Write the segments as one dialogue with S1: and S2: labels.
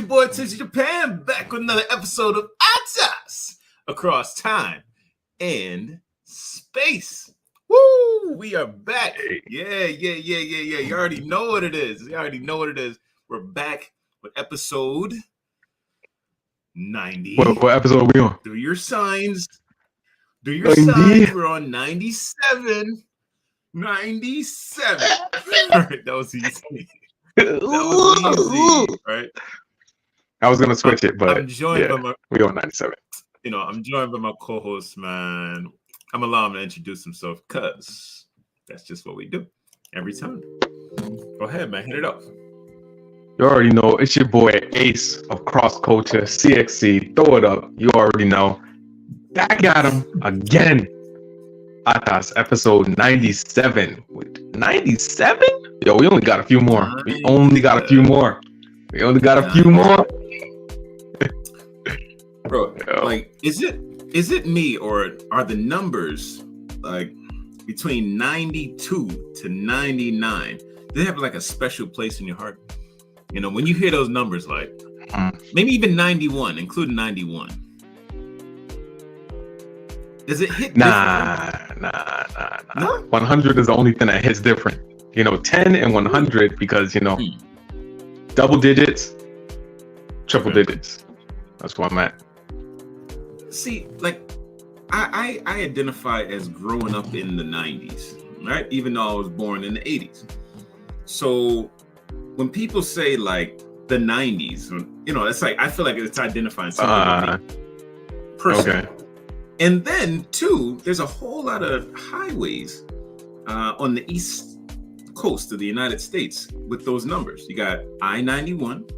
S1: your boy Tizzy Japan back with another episode of ATAS across time and space. Woo! We are back. Yeah. You already know what it is. We're back with episode 90.
S2: What episode are we on?
S1: Do your signs. We're on 97. 97. All right, that was easy. Right?
S2: I was gonna switch it, but
S1: I'm joined by
S2: we on 97.
S1: I'm joined by my co-host, man. I'm allowing him to introduce himself because that's just what we do every time. Go ahead, man. Hit it up.
S2: You already know it's your boy Ace of CrossXCulture, CXC. Throw it up. You already know. Back at him again. ATAS episode 97. 97? Yo, we only got a few more.
S1: Bro, like, is it me, or are the numbers like between 92 to 99? They have like a special place in your heart. You know, when you hear those numbers, like maybe even 91, including 91. Does it hit different?
S2: Nah. 100 is the only thing that hits different. 10 and 100 because, double digits, triple digits. That's where I'm at.
S1: See, like, I identify as growing up in the 90s, right? Even though I was born in the 80s. So when people say, like, the 90s, it's like, I feel like it's identifying something personally. Okay. And then, too, there's a whole lot of highways on the East Coast of the United States with those numbers. You got I-91,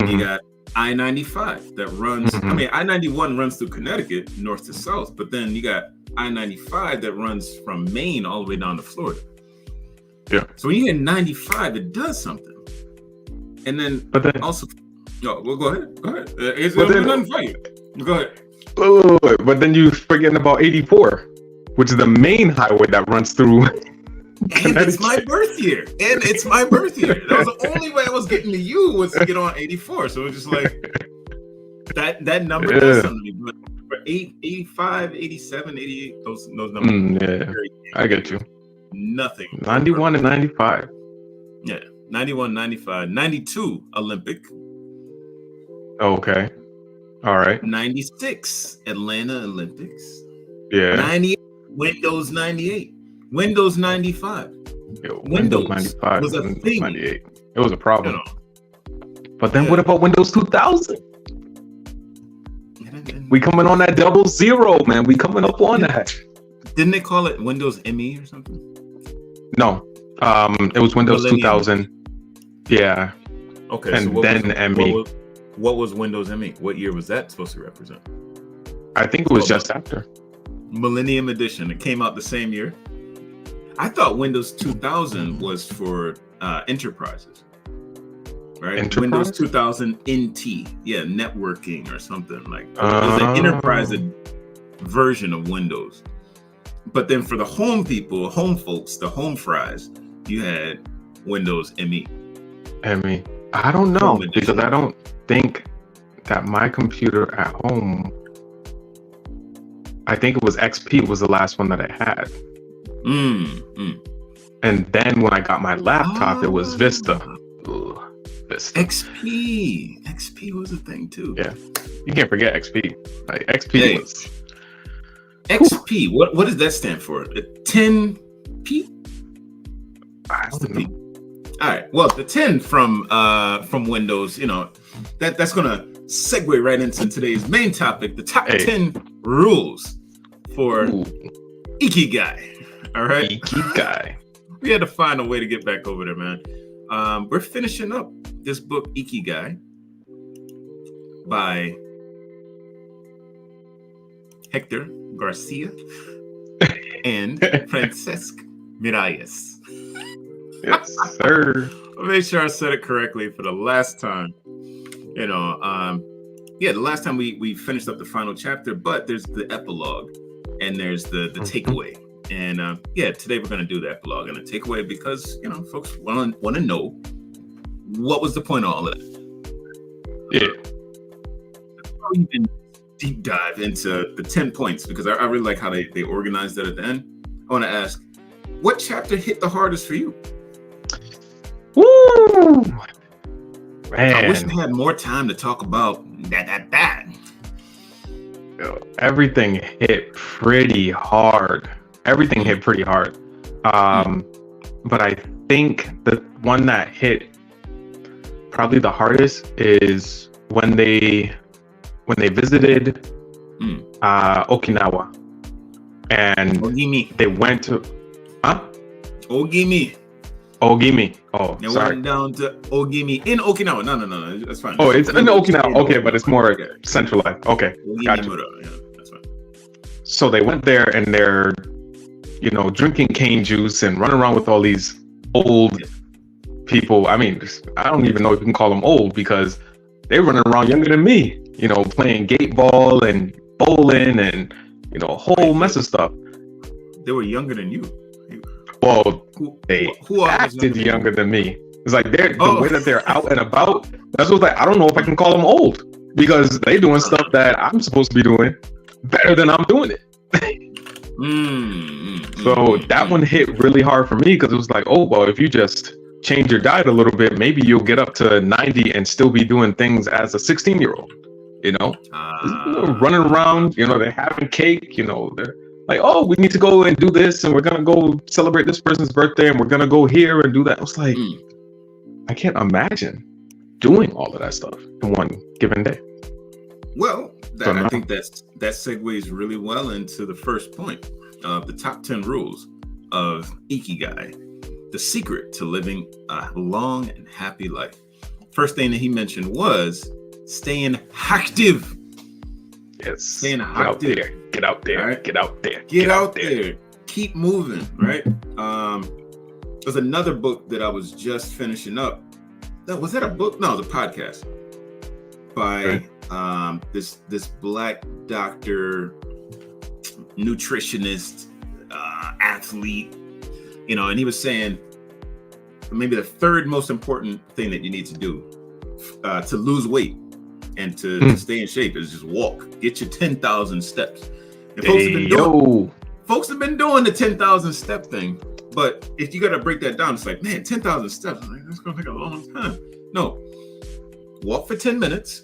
S1: you got I-95 that runs, I-91 runs through Connecticut, north to south, but then you got I-95 that runs from Maine all the way down to Florida.
S2: Yeah.
S1: So when you hear 95, it does something. And then, also, go ahead. It's nothing for you. Go ahead.
S2: Wait, but then you forgetting about 84, which is the main highway that runs through.
S1: And it's my birth year. That was the only way I was getting to you was to get on 84. So it's just like that number does something to me. But for 85, 87, 88, those numbers.
S2: I get you.
S1: Nothing.
S2: 91 and 95.
S1: Yeah. 91, 95, 92 Olympic.
S2: Okay. All right.
S1: 96 Atlanta Olympics.
S2: Yeah.
S1: 98 Windows 98. Windows 95.
S2: Yo, Windows 95
S1: was a thing.
S2: 98. It was a problem. But then what about Windows 2000? We coming on that 00, man. We coming up on that.
S1: Didn't they call it Windows ME or something?
S2: No. It was Windows Millennium. 2000. Yeah.
S1: Okay.
S2: And so then ME.
S1: What was Windows ME? What year was that supposed to represent?
S2: I think it was just after.
S1: Millennium Edition. It came out the same year. I thought Windows 2000 was for enterprises, right? Windows 2000 NT, yeah, networking or something like. It was an enterprise version of Windows. But then for the home people, home folks, the home fries, you had Windows ME.
S2: ME. I don't know because I don't think that my computer at home. I think it was XP was the last one that I had. And then when I got my laptop, it was Vista. Vista.
S1: XP was a thing too.
S2: Yeah, you can't forget XP. Like XP was.
S1: XP. What does that stand for? 10p. What's the P? All right. Well, the 10 from Windows. That's gonna segue right into today's main topic: the top 10 rules for IKIGAI. All right.
S2: IKIGAI.
S1: We had to find a way to get back over there, man. We're finishing up this book, IKIGAI, by Hector Garcia and Francesc Miralles.
S2: Yes, sir.
S1: I'll make sure I said it correctly for the last time. The last time we finished up the final chapter, but there's the epilogue and there's the takeaway. And today we're going to do the epilogue and the takeaway because, folks want to know what was the point of all of that.
S2: Yeah.
S1: I'll even deep dive into the 10 points because I really like how they organized that at the end. I want to ask, what chapter hit the hardest for you?
S2: Woo! Man.
S1: I wish we had more time to talk about that.
S2: Everything hit pretty hard. But I think the one that hit probably the hardest is when they visited Okinawa and
S1: Ogimi.
S2: They went to
S1: Ogimi.
S2: Oh,
S1: they
S2: sorry.
S1: went down to Ogimi in Okinawa. No, that's fine.
S2: Oh, it's in Okinawa. Okay, but it's more centralized. Okay, gotcha.
S1: Yeah, that's fine.
S2: So they went there and they're, drinking cane juice and running around with all these old people. I mean, I don't even know if you can call them old because they're running around younger than me, playing gate ball and bowling and, a whole mess of stuff.
S1: They were younger than you.
S2: Well, they acted younger than me. It's like the way that they're out and about. That's what's like, I don't know if I can call them old because they doing stuff that I'm supposed to be doing better than I'm doing it. So that one hit really hard for me because it was like, oh, well, if you just change your diet a little bit, maybe you'll get up to 90 and still be doing things as a 16-year-old, running around, they're having cake, they're like, oh, we need to go and do this and we're going to go celebrate this person's birthday and we're going to go here and do that. I was like, I can't imagine doing all of that stuff in one given day.
S1: Well, I think that segues really well into the first point of the top 10 rules of Ikigai, the secret to living a long and happy life. First thing that he mentioned was staying active.
S2: Yes.
S1: Staying active.
S2: Get out there.
S1: Right?
S2: Get out there.
S1: Get out there. Keep moving, right? There's another book that I was just finishing up. Was that a book? No, it was a podcast by this black doctor, nutritionist, athlete, and he was saying maybe the third most important thing that you need to do to lose weight and to stay in shape is just walk. Get your 10,000 steps. And folks have been doing the 10,000 step thing, but if you got to break that down, it's like, man, 10,000 steps, that's going to take a long time. No, walk for 10 minutes.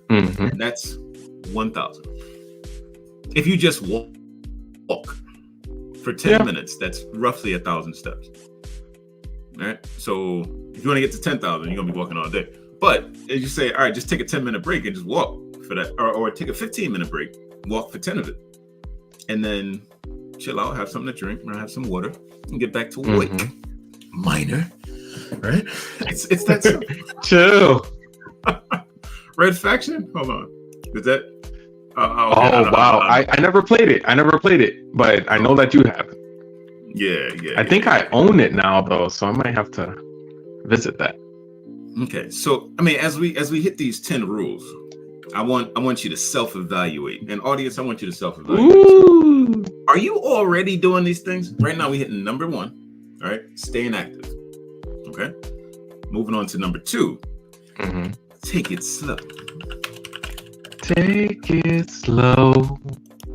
S1: And that's 1,000. If you just walk for 10 minutes, that's roughly 1,000 steps. All right. So if you want to get to 10,000, you're gonna be walking all day. But as you say, all right, just take a 10-minute break and just walk for that, or take a 15-minute break, walk for 10 of it, and then chill out, have something to drink, or have some water, and get back to work. Minor, right? It's that simple.
S2: Chill.
S1: Red Faction? Hold on. Is that?
S2: Wow. I never played it, but I know that you have.
S1: Yeah.
S2: I think I own it now though, so I might have to visit that.
S1: Okay. So, I mean, as we hit these 10 rules, I want you to self-evaluate. And audience, I want you to self-evaluate.
S2: Ooh.
S1: Are you already doing these things? Right now, we're hitting number 1. All right. Staying active. Okay. Moving on to number 2. Take it slow.
S2: Take it slow.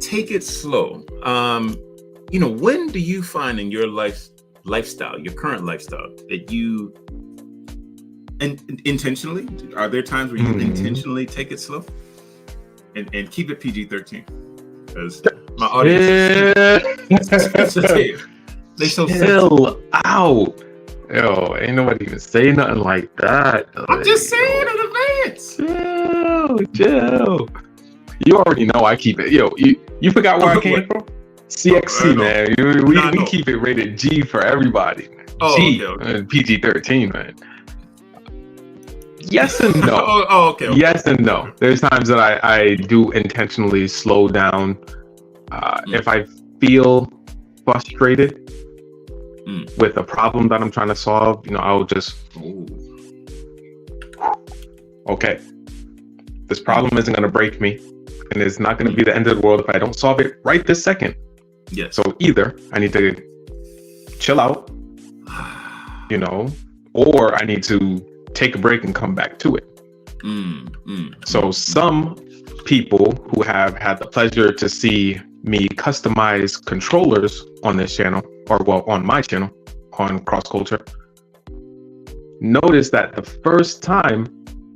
S1: Take it slow. When do you find in your lifestyle, your current lifestyle, that you intentionally, are there times where you intentionally take it slow? And keep it PG-13. Because my audience is sensitive. They so
S2: chill out. Yo, ain't nobody even say nothing like that.
S1: I'm just saying in advance.
S2: Chill. You already know I keep it. Yo, you forgot where I came from? CXC, man. We keep it rated G for everybody. G, okay. PG-13, man. Yes and no.
S1: Okay.
S2: Yes and no. There's times that I do intentionally slow down. If I feel frustrated with a problem that I'm trying to solve, I'll just, okay, this problem isn't going to break me, and it's not going to be the end of the world if I don't solve it right this second.
S1: Yes.
S2: So either I need to chill out, or I need to take a break and come back to it. So some people who have had the pleasure to see me customize controllers on this channel, or well, on my channel, on CrossXCulture, notice that the first time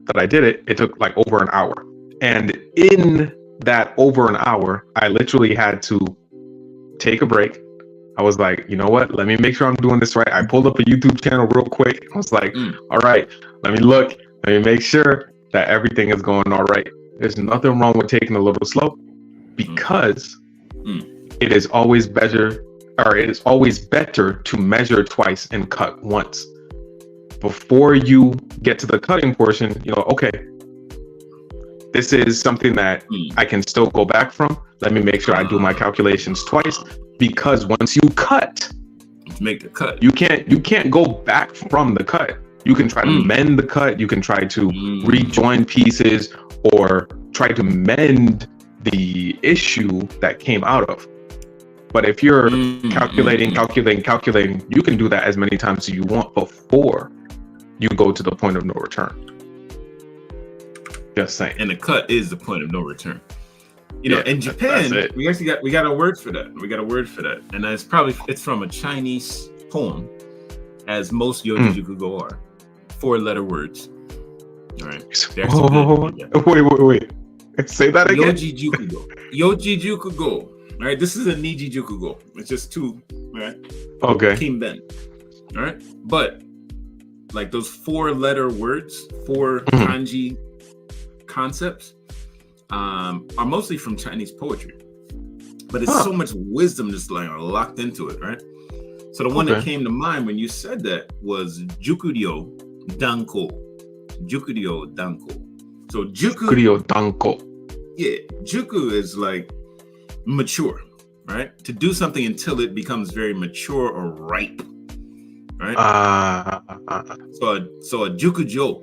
S2: that I did it, it took like over an hour. And in that over an hour, I literally had to take a break. I was like, you know what? Let me make sure I'm doing this right. I pulled up a YouTube channel real quick. I was like, all right, let me look. Let me make sure that everything is going all right. There's nothing wrong with taking a little slow, because it is always better, or it is always better to measure twice and cut once. Before you get to the cutting portion, you know, okay, this is something that I can still go back from. Let me make sure I do my calculations twice, because once you cut,
S1: make the cut.
S2: You can't go back from the cut. You can try to mend the cut. You can try to rejoin pieces or try to mend the issue that came out of. But if you're calculating, you can do that as many times as you want before you go to the point of no return. Just saying.
S1: And the cut is the point of no return. You know, in Japan, we actually got a word for that. We got a word for that, and it's from a Chinese poem, as most Yojijukugo are. 4-letter words. All right. Wait.
S2: Say that again.
S1: Yojijukugo. All right. This is a Nijijukugo. It's just 2. All right.
S2: Okay.
S1: Kimben. All right. But like those 4-letter words, 4 kanji concepts, are mostly from Chinese poetry. But it's so much wisdom just like locked into it, right? So the one that came to mind when you said that was Jukuryo Danko. Jukuryo Danko. So
S2: Jukuryo Danko.
S1: Yeah, Juku is like mature, right? To do something until it becomes very mature or ripe, right? So a Jukujo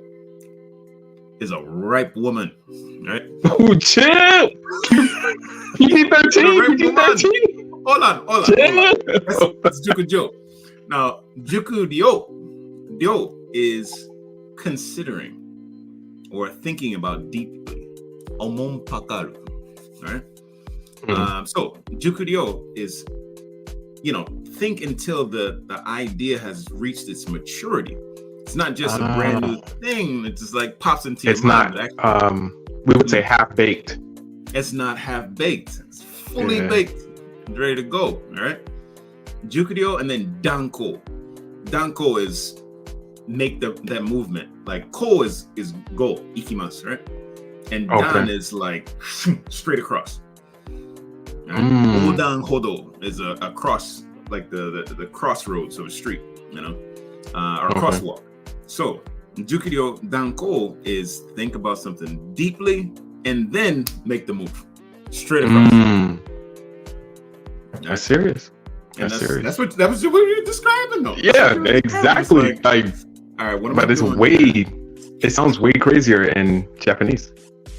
S1: is a ripe woman, right?
S2: Oh, chill. PG-13.
S1: Hold on. That's Jukujo. Now, Jukuryo is considering or thinking about deeply. Omon pakaru, right? So Jukuryo is, you know, think until the idea has reached its maturity. It's not just a brand new thing that just like pops into your mind.
S2: It's not, we would say half-baked.
S1: It's not half-baked. It's fully baked and ready to go, all right? Jukuryo and then Danko. Danko is make that movement. Like ko is go, ikimasu, right? And dan is like straight across. Right? Odan hodo is a cross, like the crossroads of a street, you know, or a crosswalk. So Jukuryo Danko is think about something deeply and then make the move straight across.
S2: That's serious.
S1: That's what you're describing, though.
S2: Yeah, exactly. Like,
S1: all right, what am
S2: but
S1: I
S2: it's
S1: doing?
S2: It sounds way crazier in Japanese.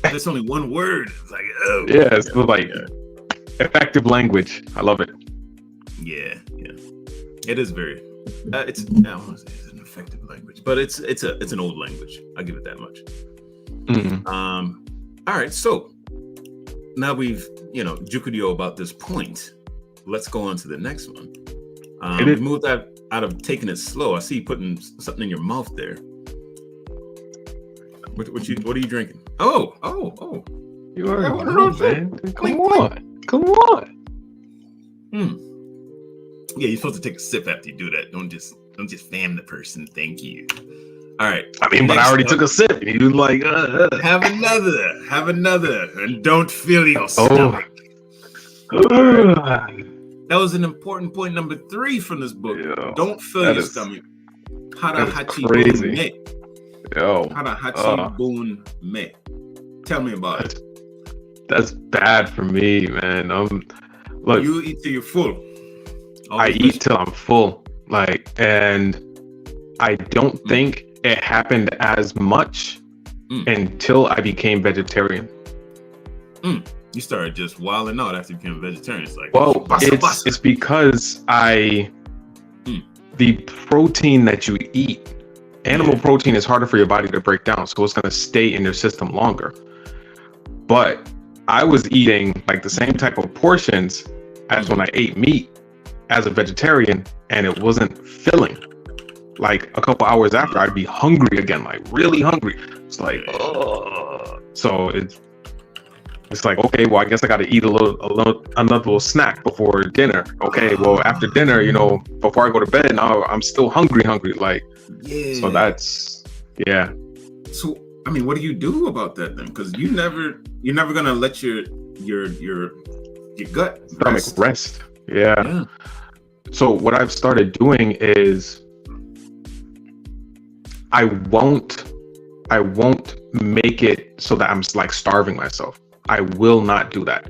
S1: There's only one word. It's like, oh.
S2: Yeah, it's like effective language. I love it.
S1: Yeah. It is very. It's I don't want to say it's an effective language, but it's an old language. I'll give it that much. All right, so now we've Jukuryo about this point. Let's go on to the next one. We moved out of taking it slow. I see you putting something in your mouth there. What are you drinking? Oh.
S2: You already know, man. Come on.
S1: Yeah, you're supposed to take a sip after you do that. Don't just fan the person. Thank you. All right.
S2: I mean, but I already took a sip. And you like,
S1: have another, and don't fill your stomach. That was an important point number 3 from this book. Yo, don't fill your stomach. Harahachi bun me. Harahachi bun me. Tell me about it.
S2: That's bad for me, man. Look,
S1: you eat till you're full.
S2: I eat till I'm full. And I don't think it happened as much until I became vegetarian.
S1: You started just wilding out after you became a vegetarian. It's like,
S2: it's because the protein that you eat Animal protein is harder for your body to break down, so it's going to stay in your system longer. But I was eating like the same type of portions as when I ate meat as a vegetarian, and it wasn't filling. Like a couple hours after, I'd be hungry again, like really hungry. It's like, so it's like, okay, well, I guess I got to eat another little snack before dinner. Okay, well, after dinner, you know, before I go to bed, now I'm still hungry. Like, so that's, yeah.
S1: So, I mean, what do you do about that then? Because you're never gonna let your gut
S2: rest. Yeah. So what I've started doing is I won't make it so that I'm like starving myself. I will not do that.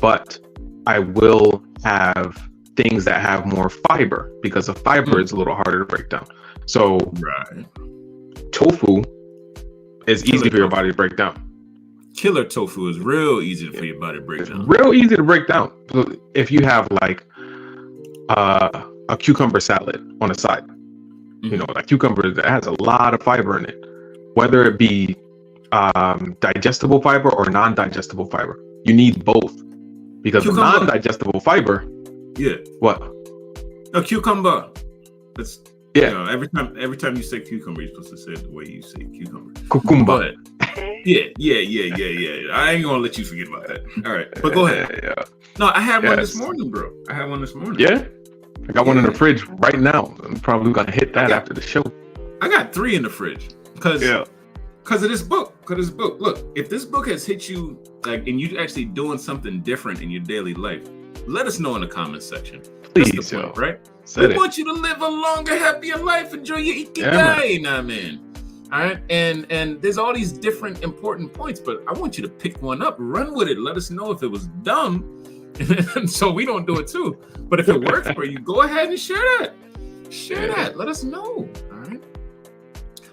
S2: But I will have things that have more fiber, because the fiber is a little harder to break down. So tofu is easy for your body to break down.
S1: Killer tofu is real easy for your body to break down.
S2: Real easy to break down. So if you have like a cucumber salad on the side, you know, like cucumber that has a lot of fiber in it, whether it be digestible fiber or non-digestible fiber, you need both, because the non-digestible fiber.
S1: Yeah.
S2: What?
S1: A cucumber. That's
S2: yeah.
S1: You know, every time you say cucumber, you're supposed to say it the way you say cucumber.
S2: Cucumber.
S1: Yeah. I ain't gonna let you forget about that. All right, but go ahead.
S2: Yeah.
S1: No, I had one this morning, bro.
S2: Yeah. I got one in the fridge right now. I'm probably gonna hit that after the show.
S1: I got 3 in the fridge because of this book. Look, if this book has hit you, like, and you actually doing something different in your daily life, let us know in the comment section.
S2: Please,
S1: that's the point, right? We want you to live a longer, happier life. Enjoy your ikigai, man. All right, and there's all these different important points, but I want you to pick one up, run with it. Let us know if it was dumb, so we don't do it too. But if it works for you, go ahead and share that. That. Let us know. All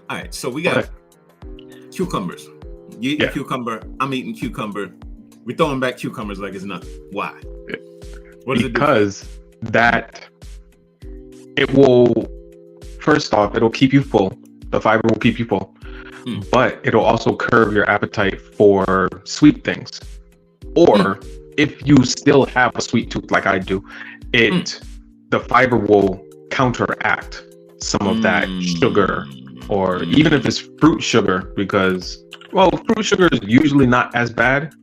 S1: right. So we got cucumbers. You eat cucumber. I'm eating cucumber. We're throwing back cucumbers like it's nothing. Why? What does it do?
S2: Because that it will. First off, it'll keep you full. The fiber will keep you full, but it'll also curb your appetite for sweet things. Or if you still have a sweet tooth like I do, the fiber will counteract some of that sugar, or even if it's fruit sugar, because, well, fruit sugar is usually not as bad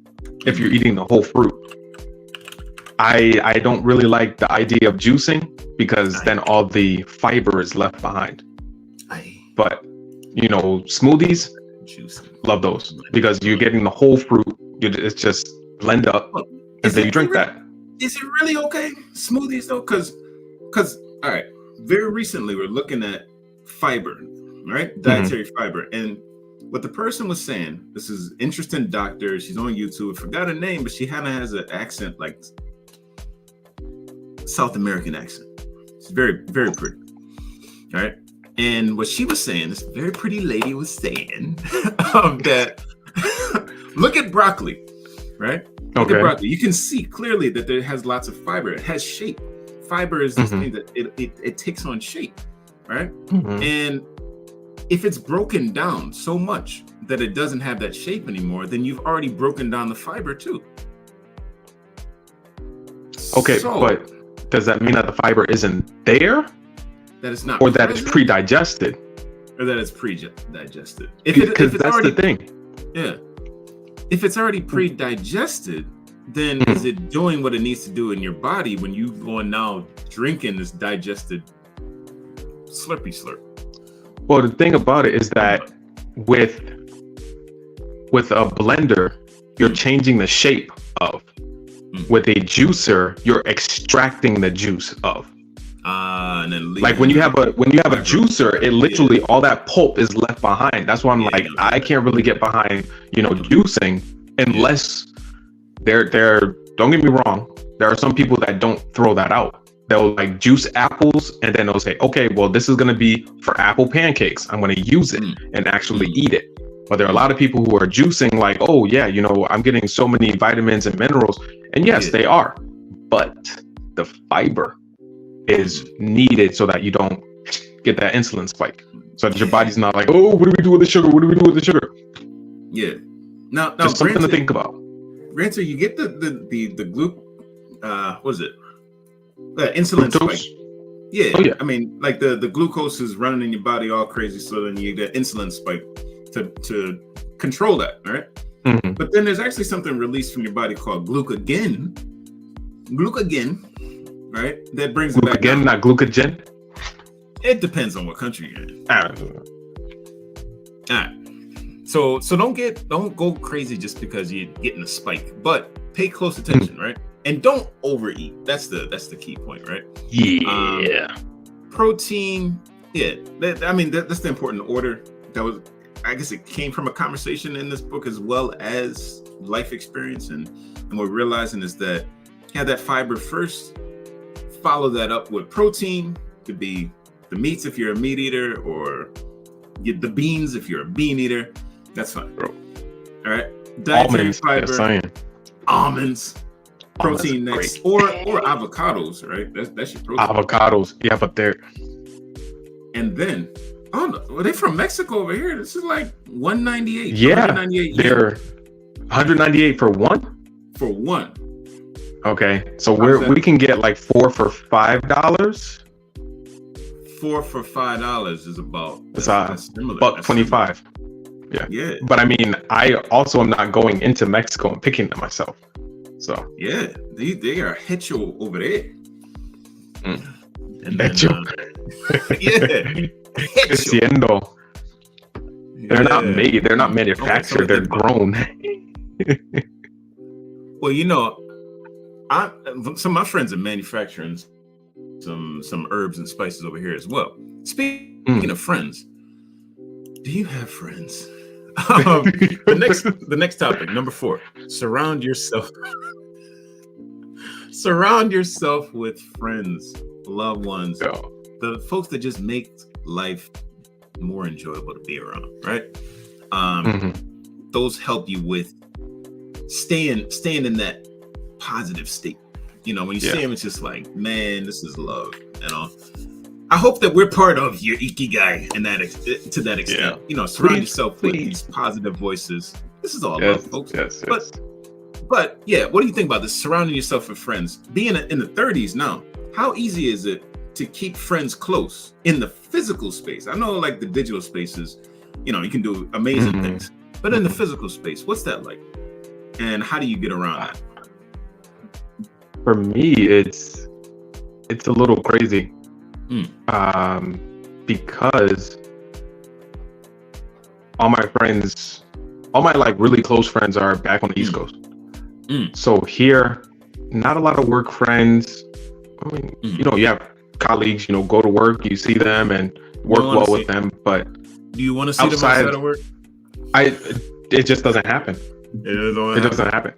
S2: if you're eating the whole fruit. I don't really like the idea of juicing, because then all the fiber is left behind. But, you know, smoothies, love those, because you're getting the whole fruit. It's just blend up, and then you drink that.
S1: Is it really okay, smoothies, though? Because, all right, very recently we're looking at fiber, right? Dietary fiber. And what the person was saying, this is interesting doctor. She's on YouTube. I forgot her name, but she kind of has an accent, like South American accent. It's very, very pretty. All right. And what she was saying, this very pretty lady was saying that look at broccoli, right? Look at broccoli. You can see clearly that it has lots of fiber. It has shape. Fiber is this thing that it takes on shape, right? And if it's broken down so much that it doesn't have that shape anymore, then you've already broken down the fiber too.
S2: Okay, but does that mean that the fiber isn't there?
S1: That it's not,
S2: or that it's pre-digested,
S1: or that it's pre-digested.
S2: Because that's already, the thing.
S1: Yeah. If it's already pre-digested, then is it doing what it needs to do in your body when you go and now drinking this digested slurpy slurp?
S2: Well, the thing about it is that with a blender, you're changing the shape of. With a juicer, you're extracting the juice of.
S1: And then
S2: like when you have a juicer, it literally all that pulp is left behind. That's why I'm like, I can't really get behind, you know, juicing unless they're don't get me wrong, there are some people that don't throw that out. They'll like juice apples and then they'll say, okay, well, this is gonna be for apple pancakes. I'm gonna use it and actually eat it. But there are a lot of people who are juicing like, oh yeah, you know, I'm getting so many vitamins and minerals. And yes, they are, but the fiber is needed so that you don't get that insulin spike. so that your body's not like, oh, what do we do with the sugar? What do we do with the sugar?
S1: Yeah. Now
S2: just something to think about.
S1: Granted, you get the what is it? Insulin
S2: Fructose?
S1: spike. Yeah.
S2: Oh, yeah.
S1: I mean, like the glucose is running in your body all crazy, so then you get insulin spike to control that, right?
S2: Mm-hmm.
S1: But then there's actually something released from your body called glucagon, right? That brings it back
S2: Glucagon,
S1: down.
S2: not glucagon.
S1: It depends on what country you're in.
S2: Ah.
S1: All right. So don't go crazy just because you're getting a spike, but pay close attention, right? And don't overeat. That's the key point, right?
S2: Yeah.
S1: Protein. Yeah. That's the important order. That was, I guess, it came from a conversation in this book as well as life experience, and what we're realizing is that have that fiber first, follow that up with protein. Could be the meats if you're a meat eater, or get the beans if you're a bean eater. That's fine, bro. All right. Dietary
S2: Almonds,
S1: fiber. Almonds. Protein next,
S2: great.
S1: or avocados, right? That's your protein.
S2: Avocados, yeah, but they're.
S1: And then, oh no, well, they from Mexico over here. This is like $198.
S2: Yeah,
S1: $198
S2: they're $198 for one.
S1: for one.
S2: Okay, so
S1: How's
S2: we can get like 4 for $5.
S1: 4 for $5 is about.
S2: It's
S1: that's similar.
S2: $1.25. Yeah.
S1: Yeah.
S2: But I mean, I also am not going into Mexico and picking them myself. So
S1: Yeah, they are hecho over there. And
S2: Hecho.
S1: yeah, hecho.
S2: Creciendo. They're not
S1: Yeah.
S2: made. They're not manufactured. They're grown.
S1: Well, some of my friends are manufacturing some herbs and spices over here as well. Speaking of friends, do you have friends? The next topic, number 4. Surround yourself with friends, loved ones, the folks that just make life more enjoyable to be around, right? Those help you with staying in that positive state. When you see them, it's just like, man, this is love. I hope that we're part of your ikigai to that extent. Surround yourself with these positive voices. This is all love, folks.
S2: Yes.
S1: But yeah, what do you think about this? Surrounding yourself with friends. Being in the 30s now, how easy is it to keep friends close in the physical space? I know, like the digital spaces, you can do amazing things, but in the physical space, what's that like? And how do you get around that?
S2: For me, it's a little crazy. Because all my like really close friends are back on the East Coast. So here, not a lot of work friends. I mean, you have colleagues, go to work, you see them and work well with them, but
S1: do you want to see them outside of work?
S2: It just doesn't happen. It doesn't happen.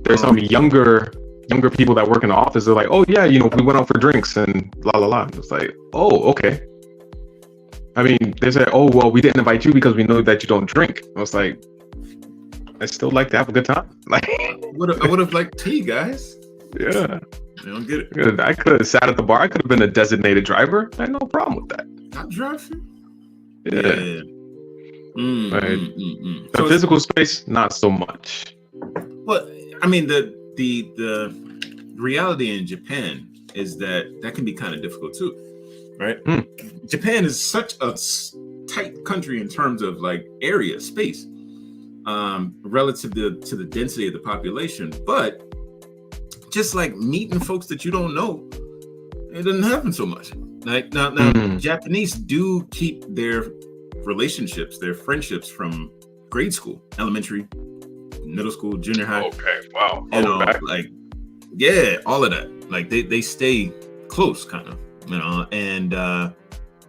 S2: There's some younger people that work in the office. They're like, oh yeah, we went out for drinks and la la la. It's like, oh, okay. I mean, they say, oh well, we didn't invite you because we know that you don't drink. I was like, I still like to have a good time. Like,
S1: I would have liked tea, guys.
S2: Yeah.
S1: I don't get it.
S2: I could have sat at the bar. I could have been a designated driver. I had no problem with that.
S1: I'll drive you.
S2: Yeah. The physical space, not so much.
S1: Well, I mean, the reality in Japan is that can be kind of difficult too, right? Japan is such a tight country in terms of like area, space, relative to the density of the population. But just like meeting folks that you don't know, it doesn't happen so much. Like now, Japanese do keep their relationships, their friendships from grade school, elementary, middle school, junior high.
S2: Okay, wow.
S1: Like, yeah, all of that. Like they stay close, kind of, and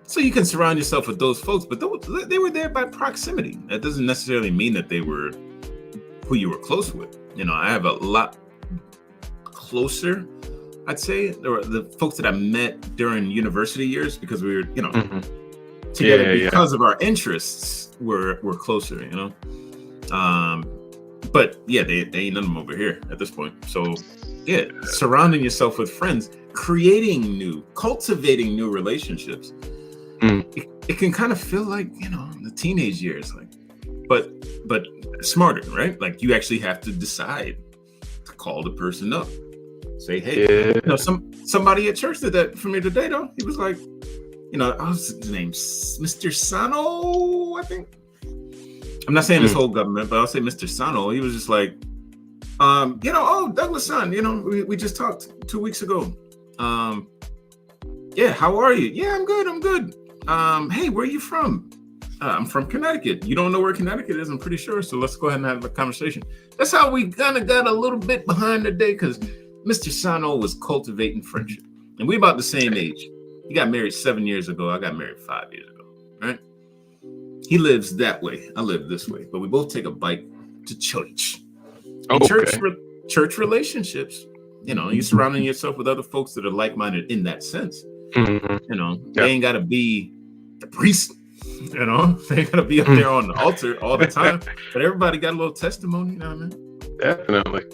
S1: so you can surround yourself with those folks, but they were there by proximity. That doesn't necessarily mean that they were who you were close with. I have a lot closer, I'd say, the folks that I met during university years, because we were, together because of our interests, we're closer, but yeah, they ain't none of them over here at this point. So yeah, surrounding yourself with friends, cultivating new relationships. it can kind of feel like, the teenage years, like, but smarter, right? Like you actually have to decide to call the person up, say, hey, somebody at church did that for me today, though. He was like, what's his name? Mr. Sano, I think. I'm not saying his whole government, but I'll say Mr. Sano. He was just like, Douglas son, we just talked 2 weeks ago. Yeah, how are you? Yeah, I'm good. Hey, where are you from? I'm from Connecticut. You don't know where Connecticut is, I'm pretty sure. So let's go ahead and have a conversation. That's how we kind of got a little bit behind the day, because Mr. Sano was cultivating friendship. And we about the same age. He got married 7 years ago. I got married 5 years ago, right? He lives that way. I live this way. But we both take a bike to church. Church relationships, you're surrounding yourself with other folks that are like-minded in that sense. They ain't got to be the priest, they ain't got to be up there on the altar all the time, but everybody got a little testimony, you know what I mean?
S2: Definitely.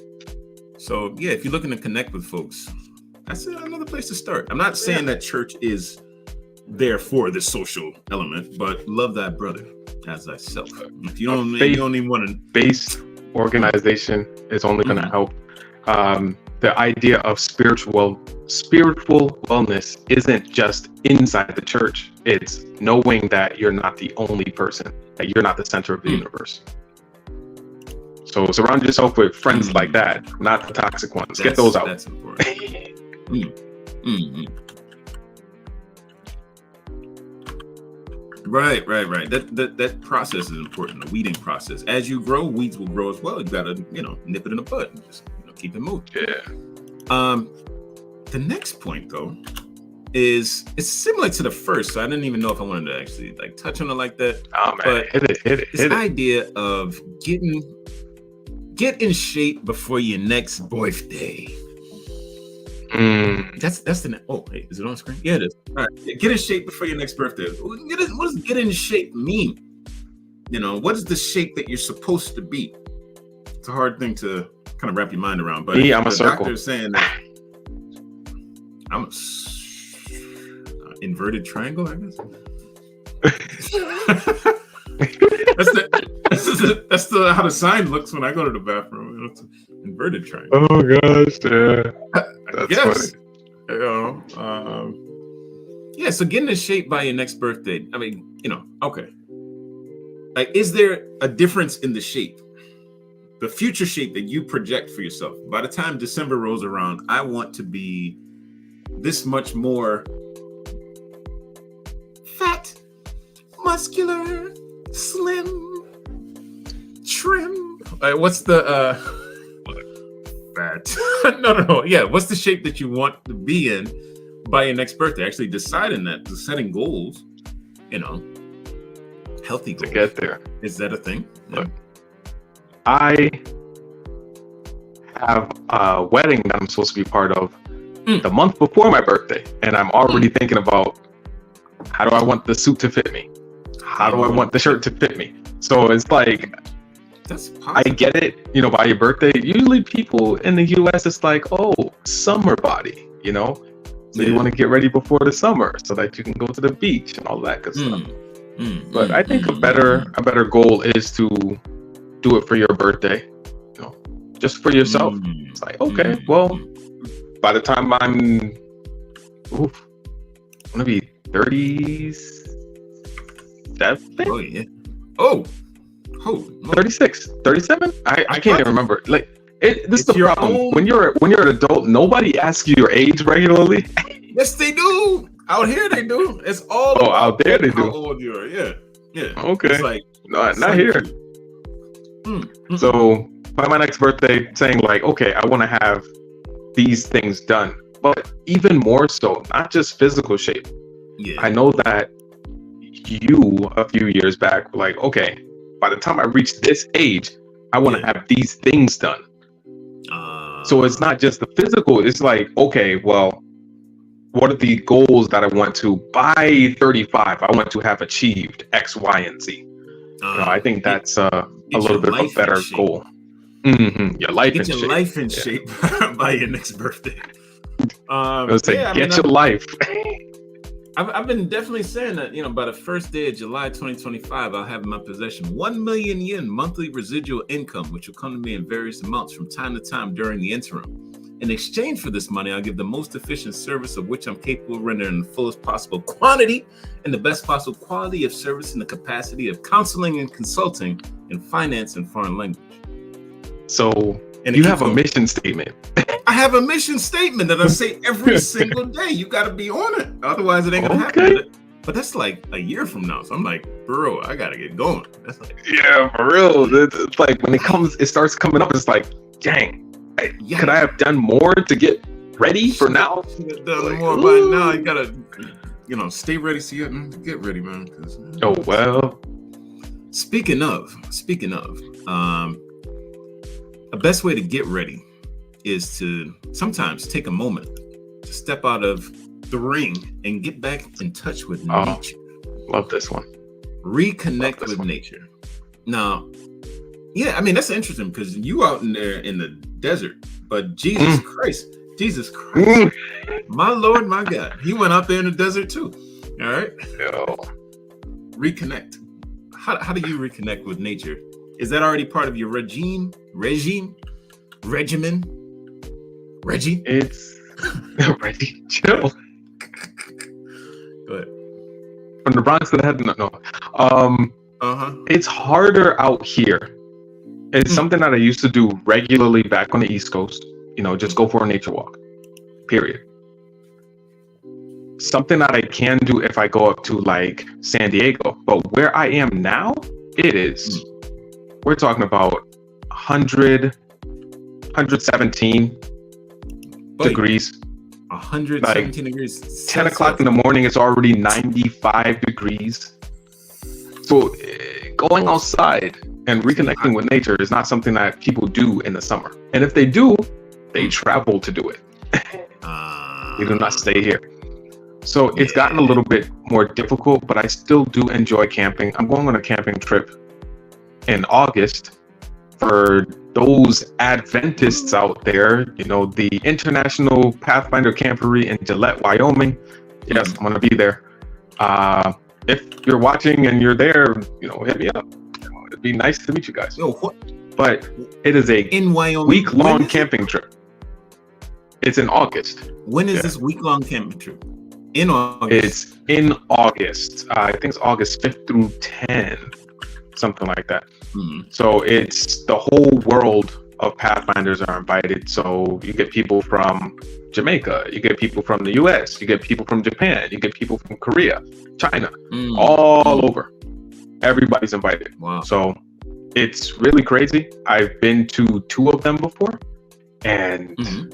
S1: So yeah, if you're looking to connect with folks, that's another place to start. I'm not saying that church is there for the social element, but love thy brother as thyself. If you don't even want to
S2: base organization is only going to help. The idea of spiritual wellness isn't just inside the church. It's knowing that you're not the only person, that you're not the center of the universe. So surround yourself with friends like that, not the toxic ones. Get those out.
S1: That's important. Right. That process is important. The weeding process. As you grow, weeds will grow as well. You gotta, nip it in the bud and just keep it moving.
S2: Yeah.
S1: The next point though is it's similar to the first, so I didn't even know if I wanted to actually touch on it like that.
S2: Oh man,
S1: but
S2: hit it.
S1: This idea of get in shape before your next birthday. That's the wait, is it on screen? Yeah, it is. All right, get in shape before your next birthday. What does get in shape mean? What is the shape that you're supposed to be? It's a hard thing to kind of wrap your mind around. But
S2: I'm a
S1: the
S2: circle.
S1: doctor is saying that I'm inverted triangle, I guess. That's how the sign looks when I go to the bathroom. It's an inverted triangle.
S2: Oh gosh, yeah. That's
S1: funny. Yeah, so getting in shape by your next birthday. I mean, okay. Like, is there a difference in the shape? The future shape that you project for yourself. By the time December rolls around, I want to be this much more fat, muscular, slim, trim. What's the fat? No. Yeah, what's the shape that you want to be in by your next birthday? Actually deciding that, setting goals, healthy goals.
S2: To get there.
S1: Is that a thing?
S2: Look, I have a wedding that I'm supposed to be part of the month before my birthday, and I'm already thinking about how do I want the suit to fit me? How do I want the shirt to fit me? So it's like, I get it, by your birthday. Usually people in the US, it's like, oh, summer body, So you want to get ready before the summer so that you can go to the beach and all that good stuff. But I think a better goal is to do it for your birthday, just for yourself. It's like, okay, well, by the time I'm gonna be 37.
S1: Oh yeah. Oh.
S2: 36, 37. I can't even remember. Like, this is the problem. When you're an adult, nobody asks you your age regularly.
S1: Yes, they do. Out here, they do. It's all.
S2: Oh, out there they do.
S1: How old you are? Yeah.
S2: Okay.
S1: It's like
S2: not here. So by my next birthday, saying like, okay, I want to have these things done, but even more so, not just physical shape.
S1: Yeah.
S2: I know that you a few years back were like, okay, by the time I reach this age, I want to have these things done. So it's not just the physical. It's like, okay, well, what are the goals that I want to, by 35, I want to have achieved X, Y, and Z. I think that's a little bit of a better goal. Your life in shape. Get your
S1: life in shape by your next birthday.
S2: Your life.
S1: I've been definitely saying that, by the first day of July 2025, I'll have in my possession 1 million yen monthly residual income, which will come to me in various amounts from time to time during the interim. In exchange for this money, I'll give the most efficient service of which I'm capable of rendering the fullest possible quantity and the best possible quality of service in the capacity of counseling and consulting in finance and foreign language.
S2: So you have a mission statement.
S1: I have a mission statement that I say every single day. You got to be on it. Otherwise, it ain't going to happen. But that's like a year from now. So I'm like, bro, I got to get going. That's like,
S2: yeah, for real. It's like when it starts coming up, it's like, dang. Could I have done more to get ready for now?
S1: Done more by now. You gotta, stay ready so you get ready, man.
S2: Oh well.
S1: Speaking of, the best way to get ready is to sometimes take a moment to step out of the ring and get back in touch with nature.
S2: Love this one.
S1: Reconnect with nature. Now, yeah, I mean, that's interesting because you out in there in the desert, but Jesus Christ, my Lord, my God, he went out there in the desert too. All right.
S2: Yo.
S1: Reconnect. How do you reconnect with nature? Is that already part of your regimen? Reggie?
S2: It's Reggie. Chill.
S1: Go ahead.
S2: From the Bronx to the head. No. It's harder out here. It's something that I used to do regularly back on the East Coast. Just go for a nature walk. Period. Something that I can do if I go up to like San Diego. But where I am now, we're talking about 100, 117 degrees.
S1: 117 degrees.
S2: 10 o'clock in the morning, it's already 95 degrees. So going outside and reconnecting with nature is not something that people do in the summer. And if they do, they travel to do it. They do not stay here. So it's gotten a little bit more difficult, but I still do enjoy camping. I'm going on a camping trip in August. For those Adventists out there, the International Pathfinder Campery in Gillette, Wyoming. Yes, I'm going to be there. If you're watching and you're there, hit me up. It'd be nice to meet you guys. But it is a week-long camping trip. It's in August.
S1: When is this week-long camping trip? In August?
S2: It's in August. I think it's August 5th through 10th, something like that. So it's the whole world of Pathfinders are invited. So you get people from Jamaica, you get people from the US, you get people from Japan, you get people from Korea, China, all over. Everybody's invited.
S1: Wow.
S2: So it's really crazy. I've been to 2 of them before, and man,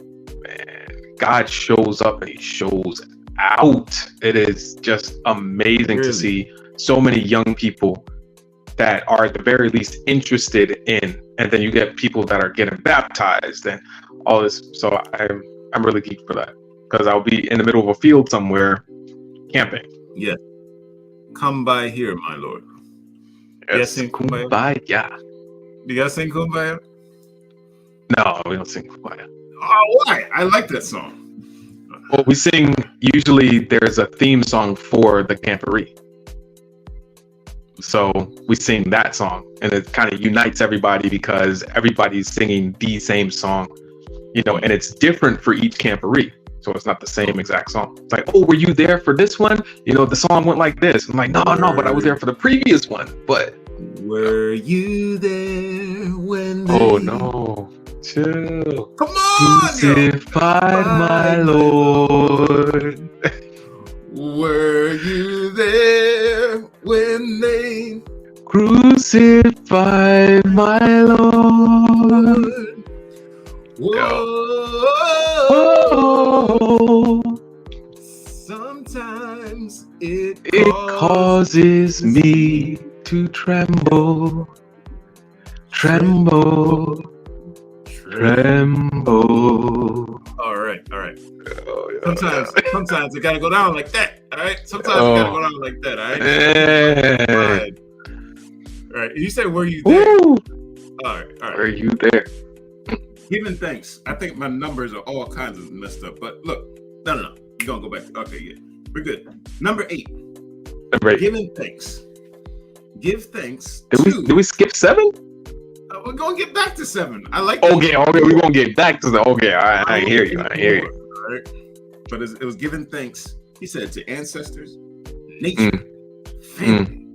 S2: God shows up and he shows out. It is just amazing to see so many young people that are at the very least interested in, and then you get people that are getting baptized and all this. So I'm really geeked for that because I'll be in the middle of a field somewhere camping.
S1: Yeah. Come by here, my Lord.
S2: Yes, sing Kumbaya.
S1: Do you guys sing Kumbaya?
S2: No, we don't sing Kumbaya.
S1: Oh, why? I like that song.
S2: Well, we sing, usually there's a theme song for the camporee. So we sing that song, and it kind of unites everybody because everybody's singing the same song, and it's different for each camporee. So it's not the same exact song. It's like, oh, were you there for this one? The song went like this. I'm like, no, but I was there for the previous one. But
S1: were you there when they...
S2: Oh, no. Chill.
S1: Come on!
S2: Crucified my Lord.
S1: Were you there when they
S2: crucified my Lord?
S1: Whoa. Sometimes it
S2: causes me to tremble. All
S1: right. Sometimes it gotta go down like that. All right. Sometimes it gotta go down like that. All right. All right. You said, were you there?
S2: Woo.
S1: All right.
S2: Were you there?
S1: Giving thanks. I think my numbers are all kinds of messed up. But look, no. You're gonna go back. Okay, yeah. We're good. Number 8. Giving thanks. Give thanks.
S2: Did we skip 7?
S1: We're gonna get back to 7. I like.
S2: Okay, we're gonna get back to the. Okay, I hear you. All right.
S1: But it was giving thanks. He said to ancestors, nature, family,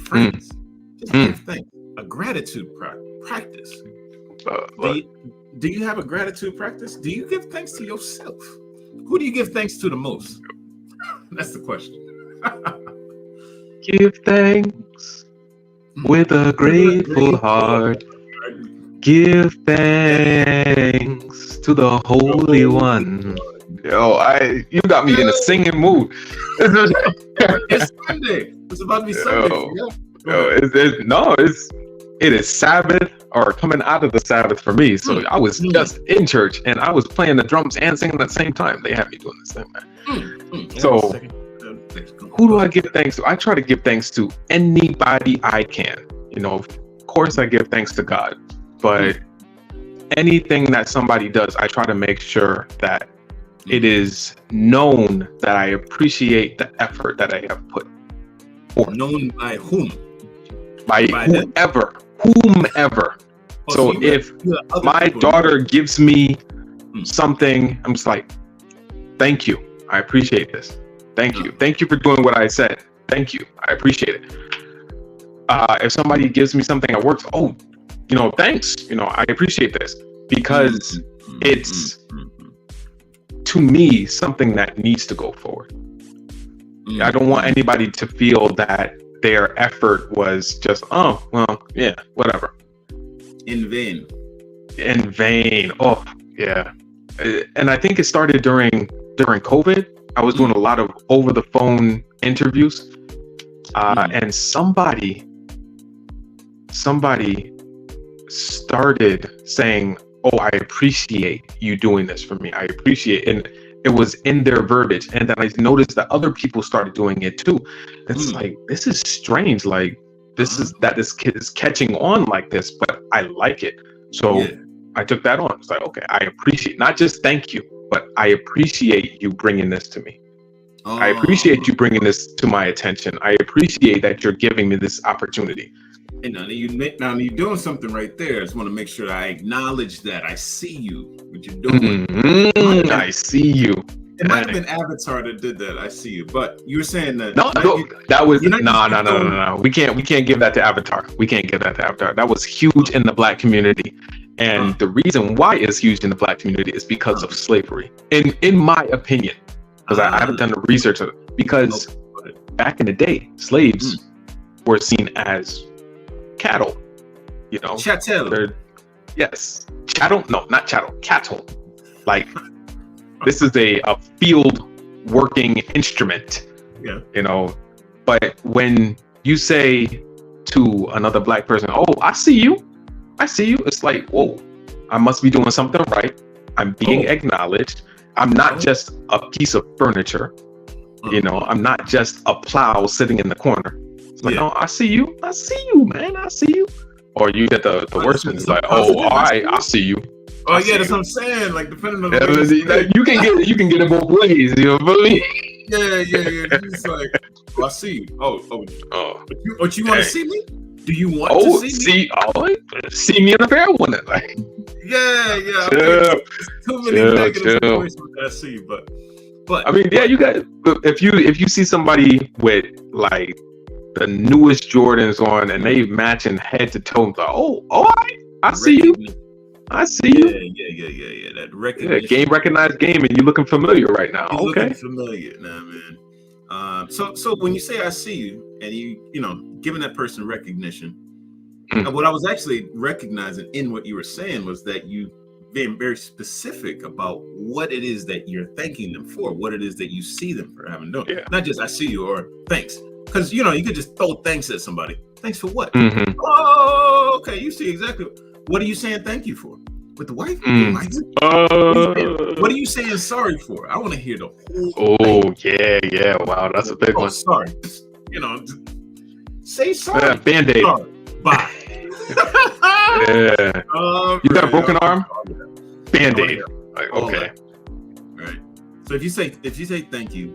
S1: friends. Just give thanks. A gratitude practice. Do you have a gratitude practice? Do you give thanks to yourself? Who do you give thanks to the most? That's the question.
S2: Give thanks with a grateful heart. Give thanks to the Holy One. Yo, you got me in a singing mood.
S1: It's Sunday. It's about to be Sunday.
S2: It is Sabbath or coming out of the Sabbath for me. So I was just in church and I was playing the drums and singing at the same time. They had me doing this thing, man. So who do I give thanks to? I try to give thanks to anybody I can. Of course I give thanks to God, but anything that somebody does, I try to make sure that it is known that I appreciate the effort that I have put forth.
S1: Known by whom?
S2: By whomever. So if my daughter gives me something, I'm just like, thank you. I appreciate this. Thank you. Thank you for doing what I said. Thank you. I appreciate it. If somebody gives me something at work, thanks. I appreciate this because it's, to me, something that needs to go forward. I don't want anybody to feel that their effort was just, whatever.
S1: In vain. Oh, yeah.
S2: And I think it started during COVID. I was doing a lot of over the phone interviews, and somebody started saying, "Oh, I appreciate you doing this for me. I appreciate," and it was in their verbiage. And then I noticed that other people started doing it too. It's like, this is strange. Like, this kid is catching on like this, but I like it. So I took that on. It's like, okay, I appreciate, not just thank you, but I appreciate you bringing this to me. I appreciate you bringing this to my attention. I appreciate that you're giving me this opportunity.
S1: And now you're doing something right there. I just want to make sure I acknowledge that. I see you, what you're doing.
S2: I see you.
S1: It might have been Avatar that did that. I see you. But you were saying that.
S2: No. We can't give that to Avatar. We can't give that to Avatar. That was huge in the Black community. And the reason why it's huge in the Black community is because of slavery. In my opinion. Because I haven't done the research on it. Because back in the day, slaves were seen as cattle,
S1: chattel.
S2: Yes, chattel. No, not chattel. Cattle. Like, this is a field working instrument.
S1: Yeah.
S2: But when you say to another Black person, "Oh, I see you," it's like, whoa, I must be doing something right. I'm being acknowledged. I'm not just a piece of furniture. I'm not just a plow sitting in the corner. It's like, oh, I see you, man, I see you. Or you get the worst one. It's like, oh, all right, I see you.
S1: Oh yeah, that's what I'm saying. Like, depending on
S2: you can get it both ways. You know what I mean?
S1: Yeah. It's like, I see you. Oh. But you want to see me? Do you want to see me? See me in a fair one. Like, yeah. Too many negative situations that I see, but
S2: I mean, yeah, you got. If you see somebody with like the newest Jordans on and they matching head to toe, like, oh, all right, I see you. Yeah. That recognition. Game recognized game, and you're looking familiar right now.
S1: You're looking familiar now, man. So when you say I see you, and you giving that person recognition, what I was actually recognizing in what you were saying was that you being very specific about what it is that you're thanking them for, what it is that you see them for having done. Yeah. Not just I see you or thanks. Because you could just throw thanks at somebody. Thanks for what? Oh, okay. You see exactly what are you saying thank you for? With the wife? What are you saying sorry for? I want to hear the whole thing.
S2: Yeah. Wow, that's a big one.
S1: Sorry. Say sorry.
S2: Band-Aid.
S1: Sorry. Bye.
S2: Yeah. You got a broken arm? Band-Aid. Like, okay.
S1: All right. So if you say thank you,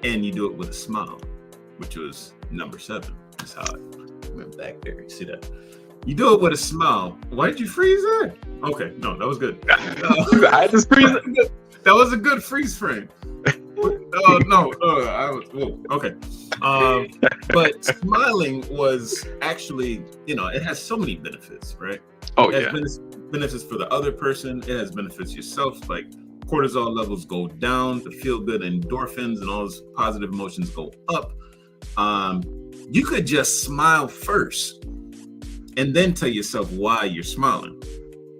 S1: and you do it with a smile, which was number 7. That's how I went back there. You see that? You do it with a smile. Why did you freeze there? Okay, no, that was good.
S2: I had to freeze it.
S1: That was a good freeze frame. Okay. But smiling was actually, it has so many benefits, right?
S2: Oh,
S1: it has benefits for the other person. It has benefits yourself. Like cortisol levels go down, the feel good endorphins and all those positive emotions go up. You could just smile first and then tell yourself why you're smiling.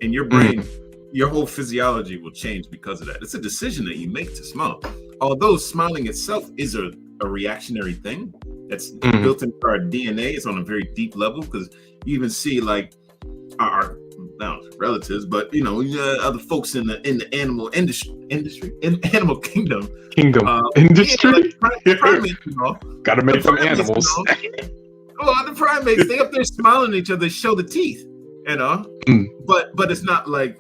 S1: And your brain, your whole physiology will change because of that. It's a decision that you make to smile. Although smiling itself is a reactionary thing that's built into our DNA, it's on a very deep level, because you even see like our relatives, but other folks in the animal industry, in animal kingdom,
S2: industry.
S1: Primates,
S2: Gotta make some animals.
S1: The primates, they up there smiling at each other, show the teeth, but it's not like,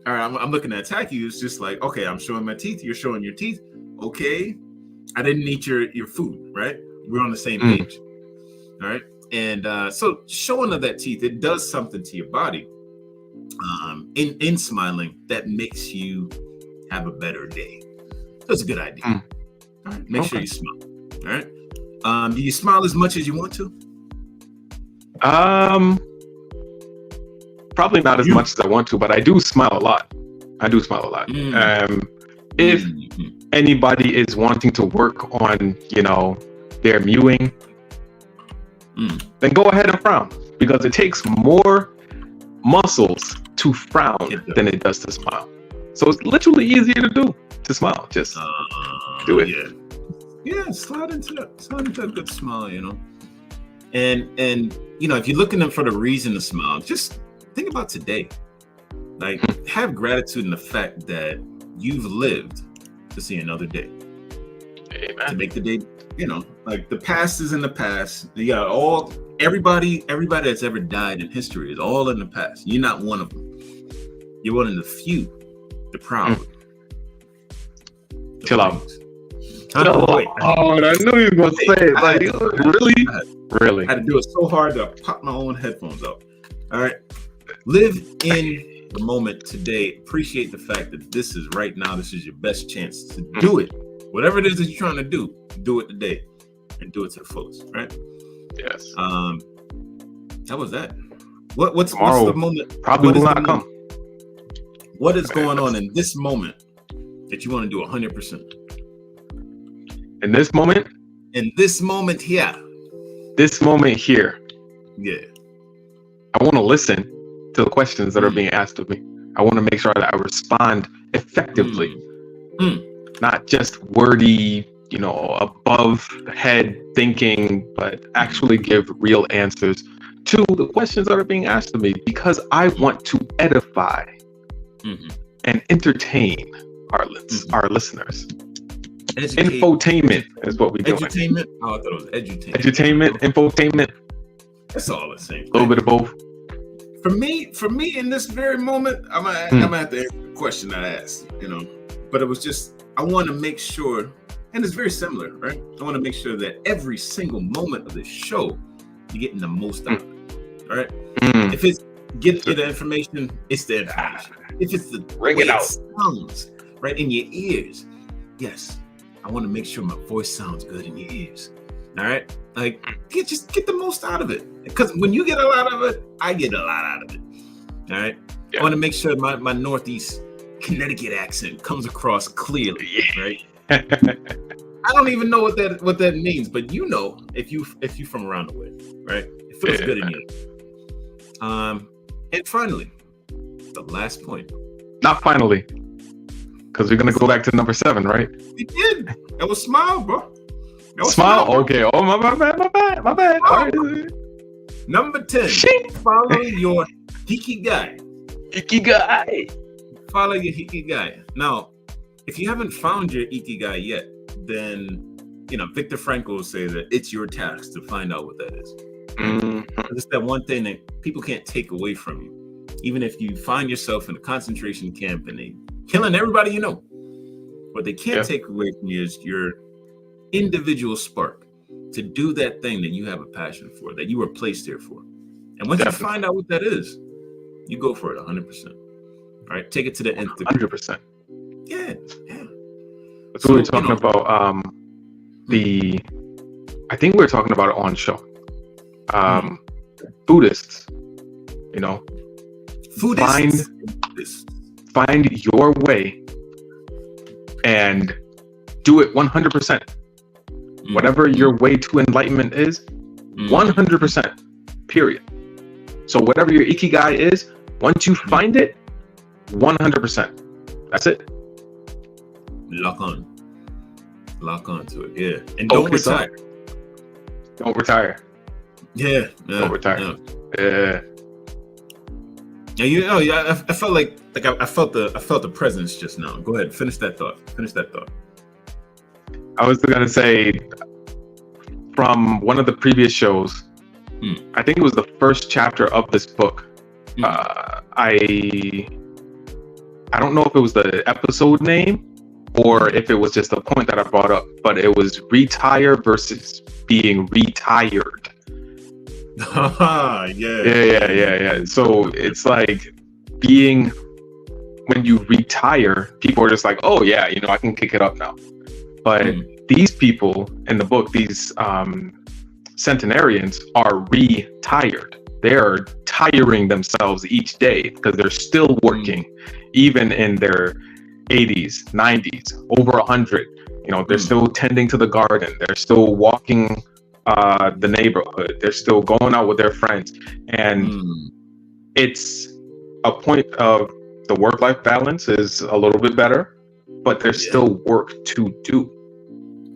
S1: all right, I'm looking to attack you. It's just like, okay, I'm showing my teeth, you're showing your teeth. Okay, I didn't eat your food, right? We're on the same page. All right. And so showing of that teeth, it does something to your body in smiling that makes you have a better day. That's a good idea. All right. Make sure you smile. All right. Do you smile as much as you want to?
S2: Probably not as much as I want to, but I do smile a lot. If anybody is wanting to work on, their mewing, then go ahead and frown, because it takes more muscles to frown than it does to smile. So it's literally easier to smile. Just do it.
S1: Yeah, slide into a good smile, And if you're looking for the reason to smile, just think about today. Like, have gratitude in the fact that you've lived to see another day.
S2: Amen.
S1: To make the day, like the past is in the past. You got everybody that's ever died in history is all in the past. You're not one of them. You're one of the few, the proud.
S2: Chill out. Oh, I knew you were going to say it. Like, really?
S1: I had to do it so hard that I popped my own headphones out. All right. Live in the moment today. Appreciate the fact that this is right now. This is your best chance to do it. Whatever it is that you're trying to do it today and do it to the fullest, right?
S2: Yes.
S1: How was that? What's the moment?
S2: Probably will not come.
S1: What is going on in this moment that you want to do 100%?
S2: In this moment?
S1: In this moment here.
S2: This moment here.
S1: Yeah.
S2: I want to listen to the questions that are being asked of me. I want to make sure that I respond effectively. Not just wordy, above head thinking, but actually give real answers to the questions that are being asked of me, because I want to edify and entertain our listeners. Infotainment is what we do.
S1: Edutainment? Oh, I thought it was edutainment.
S2: Edutainment, infotainment.
S1: That's all the same.
S2: A little bit of both.
S1: For me, in this very moment, I'm gonna have to answer the question I asked, But it was just, I want to make sure, and it's very similar, right? I want to make sure that every single moment of this show, you're getting the most out of it, all right? If it's get the information, it's the information. If it's the way it sounds, right, in your ears, yes, I want to make sure my voice sounds good in your ears, all right? Like, just get the most out of it. Because when you get a lot of it, I get a lot out of it, all right? Yeah. I want to make sure my Northeast Connecticut accent comes across clearly, right? I don't even know what that means, but if you from around the way, right? It feels good in you. And finally, the last point.
S2: Not finally, because we're gonna go back to number 7, right?
S1: We did. That was smile, bro.
S2: Smile. Okay. Oh, my bad. Right.
S1: Number 10. Follow your Ikigai. Follow your Ikigai. Now, if you haven't found your Ikigai yet, then Viktor Frankl will say that it's your task to find out what that is. It's that one thing that people can't take away from you. Even if you find yourself in a concentration camp and they killing everybody what they can't take away from you is your individual spark to do that thing that you have a passion for, that you were placed here for. And once you find out what that is, you go for it 100%. All right, take it to the nth degree.
S2: 100%.
S1: Yeah.
S2: That's what we were talking about. I think we were talking about it on show. Buddhists, find your way and do it 100%. Whatever your way to enlightenment is, 100%. Period. So whatever your ikigai is, once you find it, 100%. That's it.
S1: Lock on to it. Yeah. And don't retire.
S2: Don't retire.
S1: Yeah.
S2: Don't retire.
S1: Yeah. I felt like I felt the presence just now. Go ahead. Finish that thought.
S2: I was gonna say, from one of the previous shows, I think it was the first chapter of this book. I don't know if it was the episode name or if it was just a point that I brought up, but it was retire versus being retired. Yeah. So it's like when you retire, people are just like, oh yeah, I can kick it up now. But these people in the book, these centenarians, are retired. They are tiring themselves each day because they're still working, even in their 80s, 90s, over 100. They're still tending to the garden. They're still walking the neighborhood. They're still going out with their friends. And it's a point of the work-life balance is a little bit better, but there's still work to do.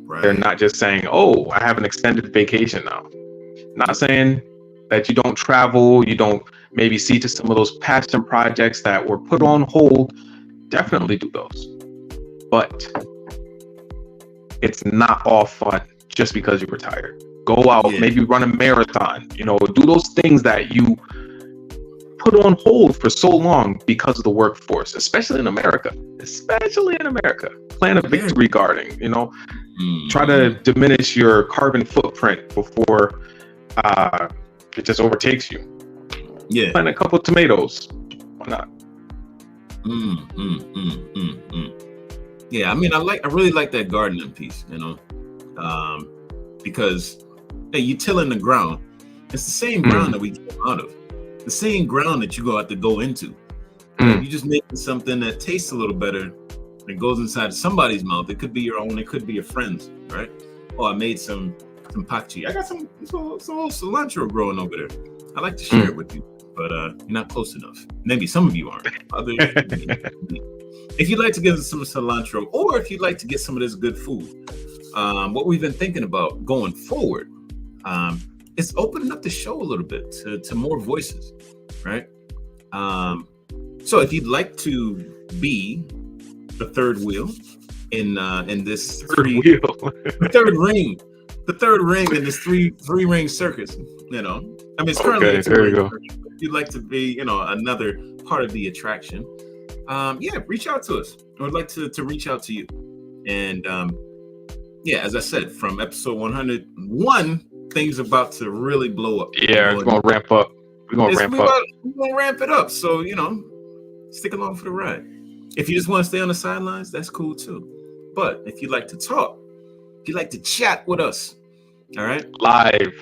S2: Right. They're not just saying, oh, I have an extended vacation now. Not saying that you don't travel, you don't maybe see to some of those passion projects that were put on hold. Definitely do those. But it's not all fun just because you're retired. Go out, maybe run a marathon, do those things that you put on hold for so long because of the workforce, especially in America. Plan a victory garden, try to diminish your carbon footprint before it just overtakes you. Yeah. Plant a couple of tomatoes. Why not?
S1: Yeah, I mean, I really like that gardening piece, because you tilling the ground. It's the same ground that we came out of. The same ground that you have to go into. You're just making something that tastes a little better and goes inside somebody's mouth. It could be your own, it could be your friend's, right? Oh, I made some pachi. I got some cilantro growing over there. I like to share it with you, but you're not close enough. Maybe some of you aren't. Others, if you'd like to get some cilantro, or if you'd like to get some of this good food, what we've been thinking about going forward is opening up the show a little bit to more voices, right? So if you'd like to be the third wheel in this the third ring in this three ring circus, I mean, it's currently
S2: there you go.
S1: If you'd like to be, another part of the attraction, reach out to us. I would like to reach out to you. And as I said, from episode 101, things about to really blow up.
S2: Yeah, it's gonna ramp up. We're gonna
S1: ramp it up. So, stick along for the ride. If you just want to stay on the sidelines, that's cool too. But if you'd like to talk, if you'd like to chat with us, all right,
S2: live,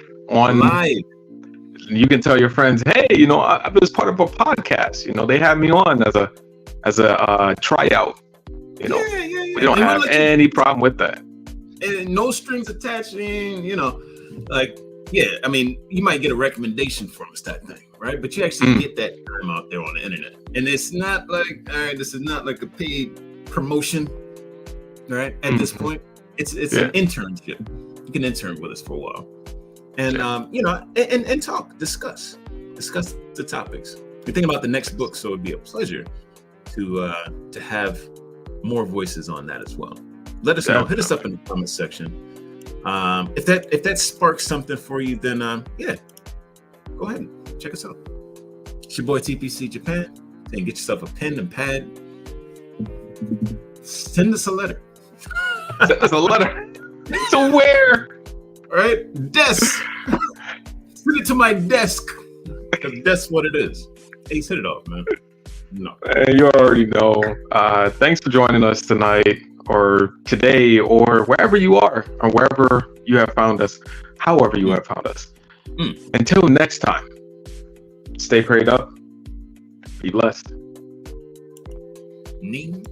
S2: you can tell your friends, hey, I was part of a podcast. They had me on as a tryout. We don't have any problem with that.
S1: And no strings attached. I mean, you might get a recommendation from us, that thing, right? But you actually get that time out there on the internet. And it's not like, all right, this is not like a paid promotion, right? At this point, it's an internship. You can intern with us for a while. And, and talk, discuss the topics. We're thinking about the next book, so it'd be a pleasure to have more voices on that as well. Let us know. Hit us up in the comment section. If that sparks something for you, then go ahead and check us out. It's your boy TPC Japan. And get yourself a pen and pad. Send us a letter.
S2: So where?
S1: Right? Desk. Send it to my desk. Because that's what it is. Ace, hit it off, man. No.
S2: You already know. Thanks for joining us tonight or today or wherever you are or wherever you have found us, however you have found us. Until next time, stay prayed up. Be blessed.
S1: Nee.